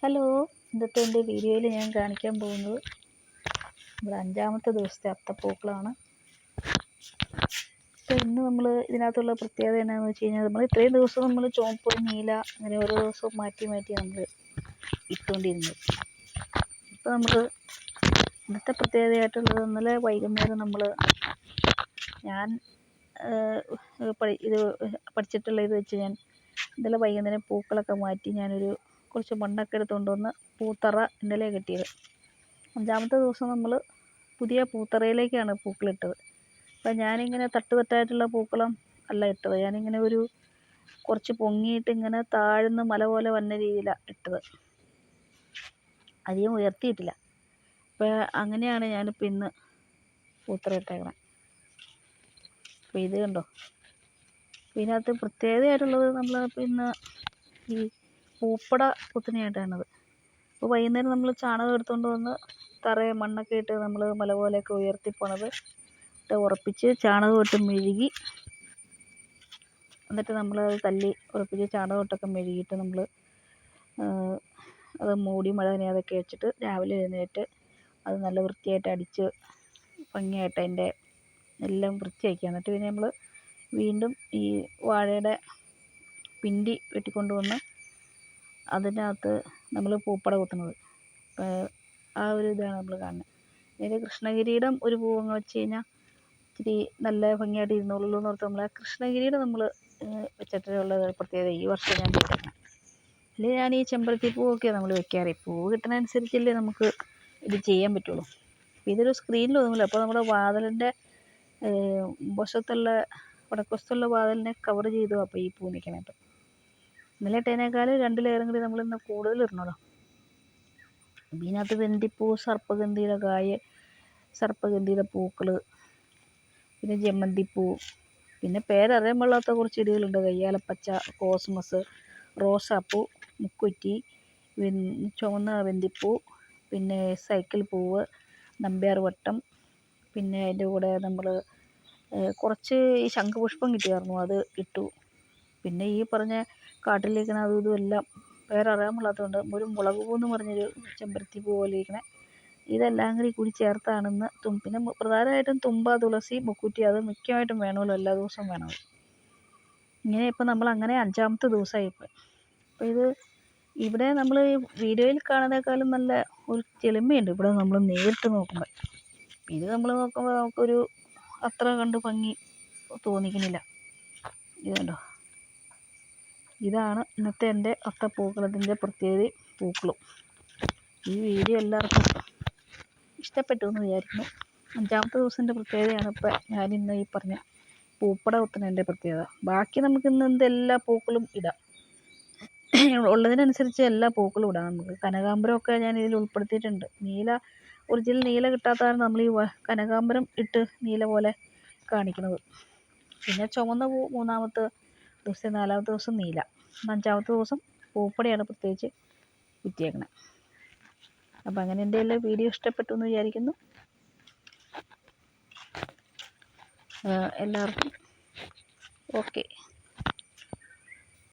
Hello, ഇന്നത്തെ എൻ്റെ വീഡിയോയിൽ ഞാൻ കാണിക്കാൻ പോകുന്നത് നമ്മുടെ 5-ാമത്തെ ദിവസത്തെ അത്തപ്പൂക്കളാണ്. അപ്പോൾ ഇന്ന് നമ്മൾ ഇതിനകത്തുള്ള പ്രത്യേകത എന്നാന്ന് വെച്ച് കഴിഞ്ഞാൽ, നമ്മൾ ഇത്രയും ദിവസം നമ്മൾ ചുവപ്പ്, നീല അങ്ങനെ ഓരോ ദിവസവും മാറ്റി നമ്മൾ ഇട്ടുകൊണ്ടിരുന്നത്. ഇപ്പോൾ നമുക്ക് ഇന്നത്തെ പ്രത്യേകതയായിട്ടുള്ളത്, ഇന്നലെ വൈകുന്നേരം ഞാൻ പഠിച്ചിട്ടുള്ള ഇത് വെച്ച് ഞാൻ ഇന്നലെ വൈകുന്നേരം പൂക്കളൊക്കെ മാറ്റി ഞാനൊരു കുറച്ച് മണ്ണൊക്കെ എടുത്തുകൊണ്ട് വന്ന് പൂത്തറ ഇന്നലെ കെട്ടിയത്. 5-ാമത്തെ ദിവസം നമ്മൾ പുതിയ പൂത്തറയിലേക്കാണ് പൂക്കളിട്ടത്. അപ്പം ഞാനിങ്ങനെ തട്ടായിട്ടുള്ള പൂക്കളം അല്ല ഇട്ടത്, ഞാനിങ്ങനെ ഒരു കുറച്ച് പൊങ്ങിയിട്ട് ഇങ്ങനെ താഴ്ന്ന് മല പോലെ വന്ന രീതിയിലാണ് ഇട്ടത്, അധികം ഉയർത്തിയിട്ടില്ല. അപ്പോൾ അങ്ങനെയാണ് ഞാനിപ്പോൾ ഇന്ന് പൂത്തറ ഇട്ടേക്കണം. അപ്പോൾ ഇത് കണ്ടോ, ഇതിനകത്ത് പ്രത്യേകതയായിട്ടുള്ളത് നമ്മൾ ഇന്ന് ഈ പൂപ്പട കുത്തുന്നതായിട്ടാണത്. അപ്പോൾ വൈകുന്നേരം നമ്മൾ ചാണകം എടുത്തുകൊണ്ട് വന്ന് തറയെ മണ്ണൊക്കെ ഇട്ട് നമ്മൾ മല പോലെയൊക്കെ ഉയർത്തിപ്പോണത് ഉറപ്പിച്ച് ചാണകം ഇട്ട് മെഴുകി, എന്നിട്ട് നമ്മളത് തല്ലി ഉറപ്പിച്ച് ചാണകം ഇട്ടൊക്കെ മെഴുകിയിട്ട് നമ്മൾ അത് മൂടി മഴ നനയാതൊക്കെ വെച്ചിട്ട് രാവിലെ എഴുന്നേറ്റ് അത് നല്ല വൃത്തിയായിട്ട് അടിച്ച് ഭംഗിയായിട്ട് അതിൻ്റെ എല്ലാം വൃത്തിയാക്കി, എന്നിട്ട് പിന്നെ നമ്മൾ വീണ്ടും ഈ വാഴയുടെ പിണ്ടി വെട്ടിക്കൊണ്ട് വന്ന് അതിനകത്ത് നമ്മൾ പൂപ്പട കുത്തുന്നത്. ആ ഒരു ഇതാണ് നമ്മൾ കാണുന്നത്. അതിൻ്റെ കൃഷ്ണകിരീടം ഒരു പൂവങ്ങ് വെച്ച് കഴിഞ്ഞാൽ ഇച്ചിരി നല്ല ഭംഗിയായിട്ട് ഇരുന്നോളൂ എന്ന് ഓർത്ത് നമ്മൾ ആ കൃഷ്ണകിരീടം നമ്മൾ വെച്ചിട്ടുള്ള പ്രത്യേകത ഈ വർഷം ഞാൻ ചെയ്തേക്കണം. അല്ലെങ്കിൽ ഞാൻ ഈ ചെമ്പരത്തി പൂവൊക്കെയാണ് നമ്മൾ വെക്കാറ്. പൂവ് കിട്ടുന്നതനുസരിച്ചല്ലേ നമുക്ക് ഇത് ചെയ്യാൻ പറ്റുള്ളൂ. ഇതൊരു സ്ക്രീനിൽ ഒന്നുമില്ല. അപ്പോൾ നമ്മുടെ വാതിലിൻ്റെ വടക്കുവശത്തുള്ള വാതിലിനെ കവർ ചെയ്തു അപ്പോൾ ഈ പൂ നിൽക്കണേട്ടോ. ഇന്നലെ ഇട്ടതിനേക്കാൾ 2 ലെയറും കൂടി നമ്മളിന്ന് കൂടുതൽ ഇടണമല്ലോ. ഇതിനകത്ത് വെന്തിപ്പൂ, സർപ്പഗന്ധിയുടെ കായ്, സർപ്പഗന്ധിയുടെ പൂക്കൾ, പിന്നെ ജമന്തിപ്പൂ, പിന്നെ പേരറിയാൻ പാടില്ലാത്ത കുറച്ച് ചെടികളുണ്ട്. കയ്യാലപ്പച്ച, കോസ്മസ്, റോസാപ്പൂ, മുക്കുറ്റി, ചുവന്ന വെന്തിപ്പൂ, പിന്നെ സൈക്കിൾ പൂവ്, നമ്പ്യാർ വട്ടം, പിന്നെ അതിൻ്റെ കൂടെ നമ്മൾ കുറച്ച് ഈ ശംഖുപുഷ്പം കിട്ടിയായിരുന്നു, അത് ഇട്ടു. പിന്നെ ഈ പറഞ്ഞ കാട്ടിലിരിക്കണ അതും ഇതും എല്ലാം പേരറിയാൻ പാടില്ലാത്തതുകൊണ്ട് ഒരു മുളക് പൂ എന്ന് പറഞ്ഞൊരു ചെമ്പരത്തി പൂ പോലെ ഇരിക്കണേ, ഇതെല്ലാം കൂടി ചേർത്താണെന്ന്. പിന്നെ പ്രധാനമായിട്ടും തുമ്പ, തുളസി, മുക്കുറ്റി, അത് മുഖ്യമായിട്ടും വേണമല്ലോ, എല്ലാ ദിവസവും വേണം. ഇങ്ങനെ ഇപ്പം നമ്മൾ അങ്ങനെ 5-ാമത്തെ ദിവസമായി ഇപ്പം. അപ്പോൾ ഇത് ഇവിടെ നമ്മൾ ഈ വീഡിയോയിൽ കാണുന്നതിനേക്കാളും നല്ല ഒരു ചെളുമയുണ്ട് ഇവിടെ നമ്മൾ നേരിട്ട് നോക്കുമ്പോൾ. ഇത് നമ്മൾ നോക്കുമ്പോൾ നമുക്കൊരു അത്ര കണ്ട് ഭംഗി തോന്നിക്കണില്ല. ഇത് കണ്ടോ, ഇതാണ് ഇന്നത്തെ എൻ്റെ അത്തപ്പൂക്കളത്തിൻ്റെ പ്രത്യേകത, പൂക്കളും. ഈ വീഡിയോ എല്ലാവർക്കും ഇഷ്ടപ്പെട്ടു എന്ന് വിചാരിക്കുന്നു. 5-ാമത്തെ ദിവസത്തിൻ്റെ പ്രത്യേകതയാണ് ഇപ്പം ഞാനിന്ന് ഈ പറഞ്ഞ പൂപ്പട കുത്തുന്നതിൻ്റെ പ്രത്യേകത. ബാക്കി നമുക്കിന്ന് എന്തെല്ലാ പൂക്കളും ഇടാം, ഉള്ളതിനനുസരിച്ച് എല്ലാ പൂക്കളും ഇടാം നമുക്ക്. കനകാമ്പരമൊക്കെ ഞാൻ ഇതിൽ ഉൾപ്പെടുത്തിയിട്ടുണ്ട്. ഒറിജിനൽ നീല കിട്ടാത്തതാണ് നമ്മൾ ഈ കനകാമ്പരം ഇട്ട് നീല പോലെ കാണിക്കുന്നത്. പിന്നെ ചുവന്ന പൂ 3-ാമത്തെ ദിവസം, 4-ാമത്തെ ദിവസം നീല, 5-ാമത്തെ ദിവസം പൂപ്പടയാണ് പ്രത്യേകിച്ച് വിറ്റിയേക്കണേ. അപ്പം അങ്ങനെ എൻ്റെ എല്ലാ വീഡിയോ ഇഷ്ടപ്പെട്ടു എന്ന് വിചാരിക്കുന്നു. എല്ലാവർക്കും ഓക്കെ.